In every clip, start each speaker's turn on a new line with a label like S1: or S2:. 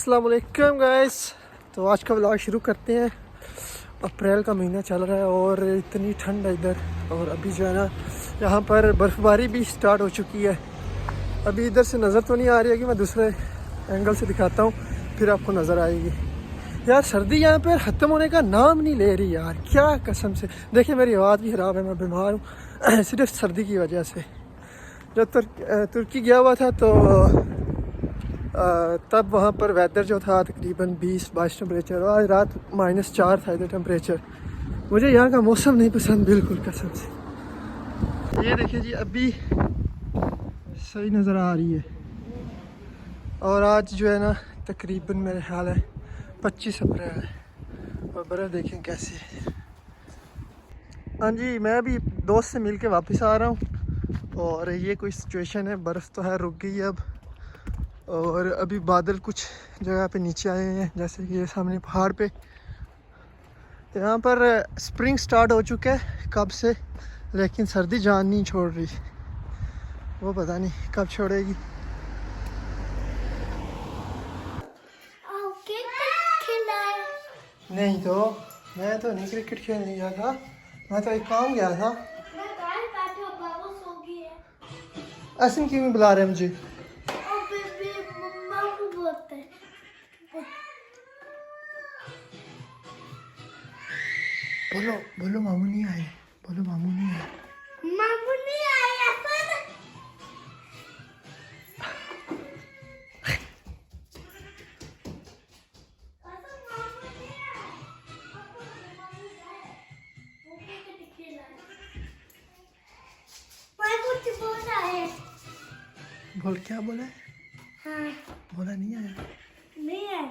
S1: अस्सलाम वालेकुम गाइस। तो आज का व्लॉग शुरू करते हैं। अप्रैल का महीना चल रहा है और इतनी ठंड है इधर। और अभी जो है ना यहाँ पर बर्फ़बारी भी स्टार्ट हो चुकी है। अभी इधर से नज़र तो नहीं आ रही है कि मैं दूसरे एंगल से दिखाता हूँ, फिर आपको नज़र आएगी। यार सर्दी यहाँ पर ख़त्म होने का नाम नहीं ले रही यार, क्या कसम से। देखिए मेरी आवाज़ भी ख़राब है, मैं बीमार हूँ सिर्फ सर्दी की वजह से। जब तुर्की गया हुआ था तो तब वहाँ पर वेदर जो था तकरीबन 20-22 टेम्परेचर, और आज रात -4 था इधर टेम्परेचर। मुझे यहाँ का मौसम नहीं पसंद बिल्कुल कसम से। ये देखिए जी अभी सही नज़र आ रही है। और आज जो है ना तकरीबन मेरे ख्याल है 25 अप्रैल है और बर्फ़ देखें कैसी है। हाँ जी, मैं अभी दोस्त से मिल के वापस आ रहा हूँ और ये कोई सिचुएशन है। बर्फ़ तो है रुक गई है अब, और अभी बादल कुछ जगह पे नीचे आए हैं, जैसे कि ये सामने पहाड़ पे। यहाँ पर स्प्रिंग स्टार्ट हो चुका है कब से, लेकिन सर्दी जान नहीं छोड़ रही। वो पता नहीं कब छोड़ेगी। नहीं तो मैं तो नहीं क्रिकेट खेलने गया था, मैं तो एक काम गया था। ऐसे क्यों नहीं बुला रहे मुझे? बोलो बोलो मामू नहीं आए, बोलो मामू नहीं आए। मामू नहीं आए बोल। क्या बोला? हाँ। बोला नहीं आया। नहीं आया।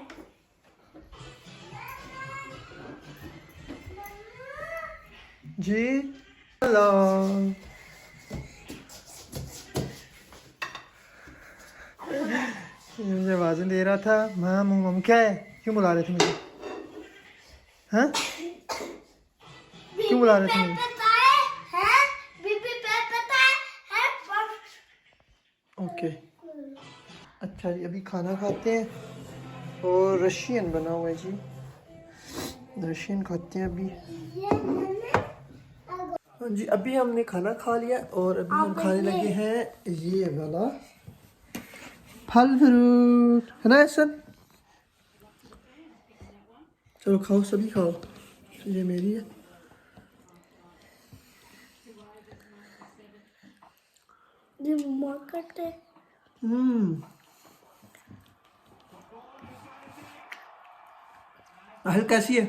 S1: जी हेलो। मुझे आवाज़ें दे रहा था मामू मम। क्या है, क्यों बुला रहे थे मुझे? हाँ क्यों बुला रहे थे मुझे? ओके अच्छा जी, अभी खाना खाते हैं और रशियन बना हुआ है जी, रशियन खाते हैं अभी। हाँ जी, अभी हमने खाना खा लिया और अभी हम खाने लगे हैं ये वाला फल फ्रूट, है ना ऐसा? चलो खाओ, सभी खाओ। ये मेरी है। ये मम्मा करते हैं। आहल कैसी है?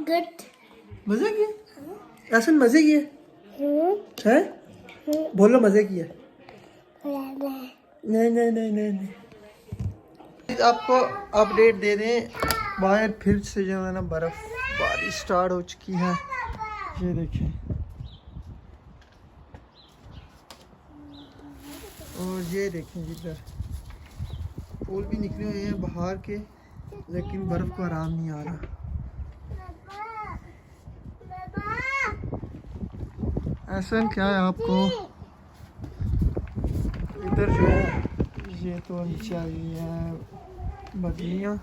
S1: गुड। मजे की है? ऐसा मजे की है? बोलो मजे की है। नहीं नहीं नहीं नहीं नहीं। आपको अपडेट दे दें, बाहर फिर से जो है ना बर्फ बारिश स्टार्ट हो चुकी है। ये देखें, और ये देखें इधर फूल भी निकले हुए हैं बाहर के, लेकिन बर्फ को आराम नहीं आ रहा। ऐसा क्या है आपको? इधर जो है ये तो नीचे आ गई है बदलियाँ,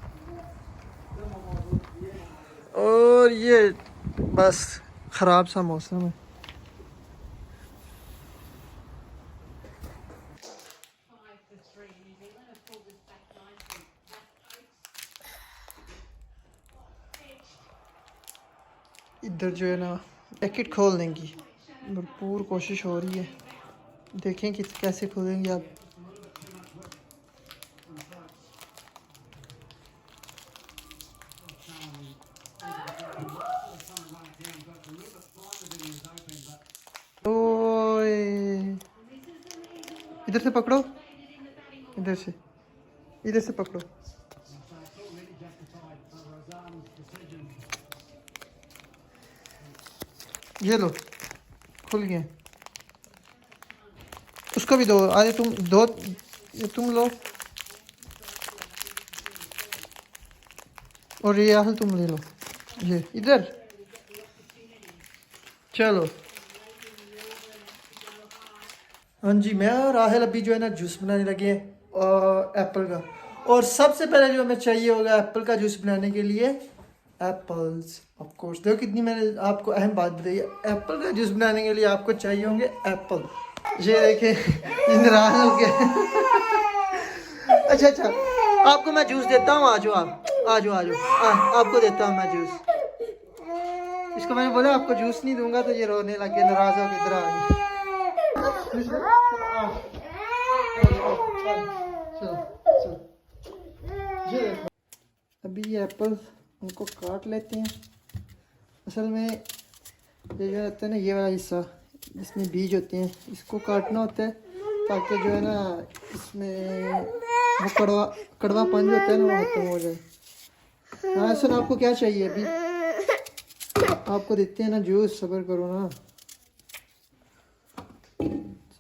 S1: और ये बस ख़राब सा मौसम है। इधर जो है ना पैकेट खोलने की भरपूर कोशिश हो रही है, देखें कि कैसे खोलेंगे आप। ओए इधर से पकड़ो, इधर से पकड़ो। ये लो, खुल गए। उसको भी दो, आगे तुम दो, ये तुम लो, और ये आहल तुम ले लो। ये इधर चलो। हाँ जी, मैं और राहल अभी जो है ना जूस बनाने लगे हैं एप्पल का। और सबसे पहले जो हमें चाहिए होगा एप्पल का जूस बनाने के लिए एप्पल्स ऑफ कोर्स। देखो कितनी मैंने आपको अहम बात बताई है, एप्पल का जूस बनाने के लिए आपको चाहिए होंगे एप्पल। ये देखें ये नाराज हो गया। अच्छा अच्छा, आपको मैं जूस देता हूँ, आ जाओ आप, आ जाओ आ जाओ, आपको देता हूँ मैं जूस। इसको मैंने बोला आपको जूस नहीं दूंगा तो ये रोने लग गया, नाराज हो के इधर आ गया। अभी ये एप्पल उनको काट लेते हैं। असल में ये जो होता है ना, ये वाला हिस्सा जिसमें बीज होते हैं इसको काटना होता है ताकि जो है ना इसमें वो कड़वापन जो होता है ना वो खत्म हो जाए। हाँ सर, आपको क्या चाहिए अभी? आपको देते हैं ना जूस, सब्र करो ना।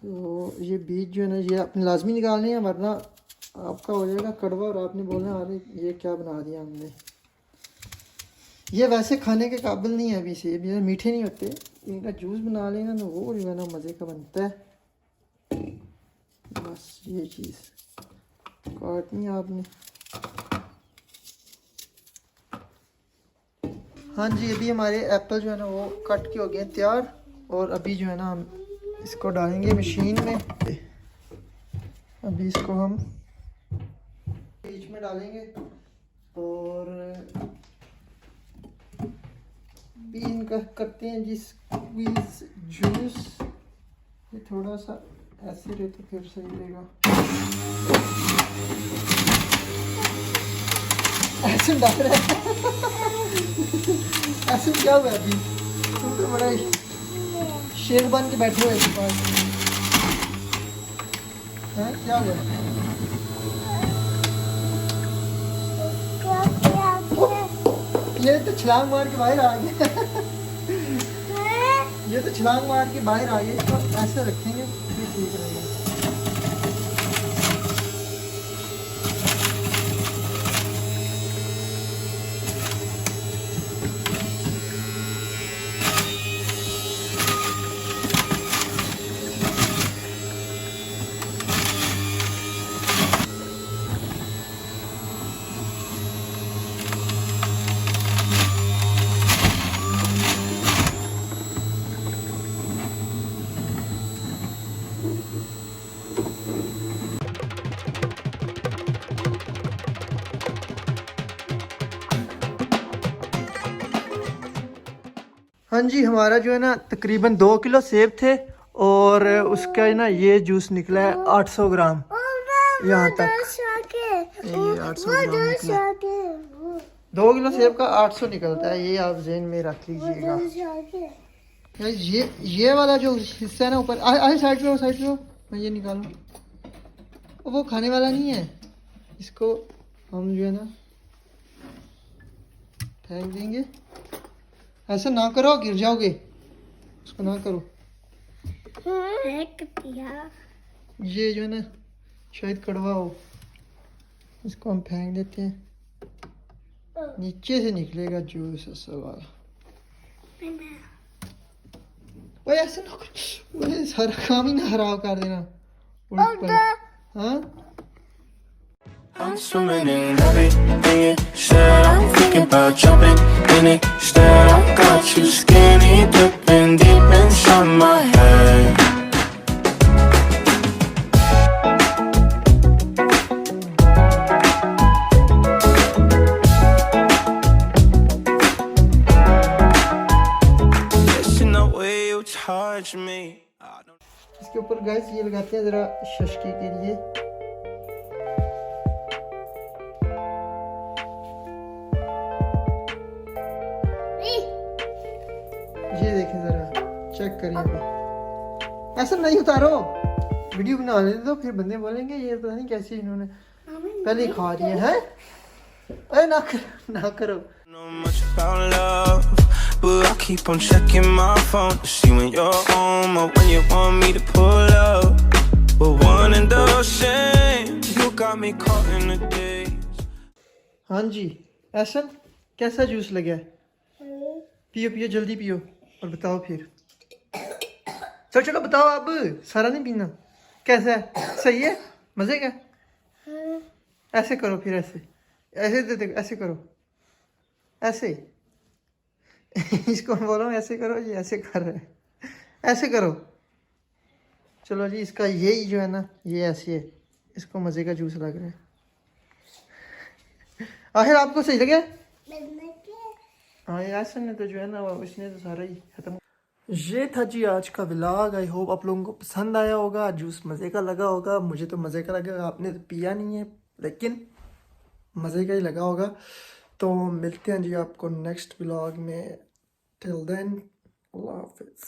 S1: तो ये बीज जो है ना ये आपने लाजमी निकालने हैं, वरना आपका हो जाएगा कड़वा और आपने बोलना अरे ये क्या बना दिया हमने। ये वैसे खाने के काबिल नहीं है अभी से, ये मीठे नहीं होते। इनका जूस बना लेना तो वो जो है ना मज़े का बनता है। बस ये चीज़ काटनी है आपने। हाँ जी, अभी हमारे एप्पल जो है ना वो कट के हो गए तैयार। और अभी जो है ना हम इसको डालेंगे मशीन में। अभी इसको हम बीच में डालेंगे और भी इनका करते हैं जी स्क्वीज जूस। ये थोड़ा सा ऐसे रहे तो फिर सही रहेगा। ऐसे डाल रहे हैं। ऐसे क्या हुआ अभी? तुम तो बड़ा शेर बन के बैठे हुए पास। हाँ क्या हुआ? ये तो छलांग मार के बाहर आ गया। ये तो छलांग मार के बाहर आ गया। इसको ऐसे रखेंगे फिर ठीक रहेगा। हाँ जी, हमारा जो है ना तकरीबन 2 किलो सेब थे और उसका ना ये जूस निकला है 800 ग्राम यहाँ तक। ये 800 ग्राम निकला। 2 किलो सेब का 800 निकलता है, ये आप ज़हन में रख लीजिएगा। ये वाला जो हिस्सा है ना ऊपर, साइड पे हो, साइड पे हो, मैं ये निकालूँ। वो खाने वाला नहीं है, इसको हम जो है ना फेंक देंगे। ऐसा ना करो, गिर जाओगे, उसको ना करो। ये जो है ना शायद कड़वा हो, इसको हम फेंक देते हैं। नीचे से निकलेगा जूस असल वाला। वो ऐसे ना करो, वो सारा काम ही ना खराब कर देना। हाँ
S2: I'm swimming in everything you said. I'm thinking about jumping in it. Instead, I got you skinny dipping deep inside my head. Listen the way you touch me.
S1: इसके ऊपर गैस ये लगाते हैं ज़रा शशकी के लिए। ये देखें ज़रा, चेक करिए। अभी ऐसा नहीं उतारो, वीडियो बना लेते तो फिर बंदे बोलेंगे ये पता नहीं कैसी इन्होंने पहले खा रही है। अरे ना करो।
S2: Know much about love, but I keep on checking my phone to see when you're home or when you want me to pull up. But one and the same, you got me caught in the days.
S1: हाँ जी, ऐसा कैसा juice लगा? पियो पियो, जल्दी पियो और बताओ फिर। चलो चलो बताओ, अब सारा नहीं पीना। कैसा है? सही है? मजे का? ऐसे करो फिर, ऐसे ऐसे दे दे, ऐसे करो, ऐसे इसको बोलो ऐसे करो, ये ऐसे कर रहे हैं, ऐसे करो। चलो जी, इसका यही जो है ना, ये ऐसे है, इसको मजे का जूस लग रहा है। आखिर आपको सही लगे? हाँ यार, ने तो जो है ना वो इसने तो सारा ही खत्म। ये था जी आज का व्लॉग। आई होप आप लोगों को पसंद आया होगा, जूस मज़े का लगा होगा। मुझे तो मज़े का लगा, आपने तो पिया नहीं है लेकिन मज़े का ही लगा होगा। तो मिलते हैं जी आपको नेक्स्ट व्लॉग में। टिल देन, अल्लाह हाफिज़।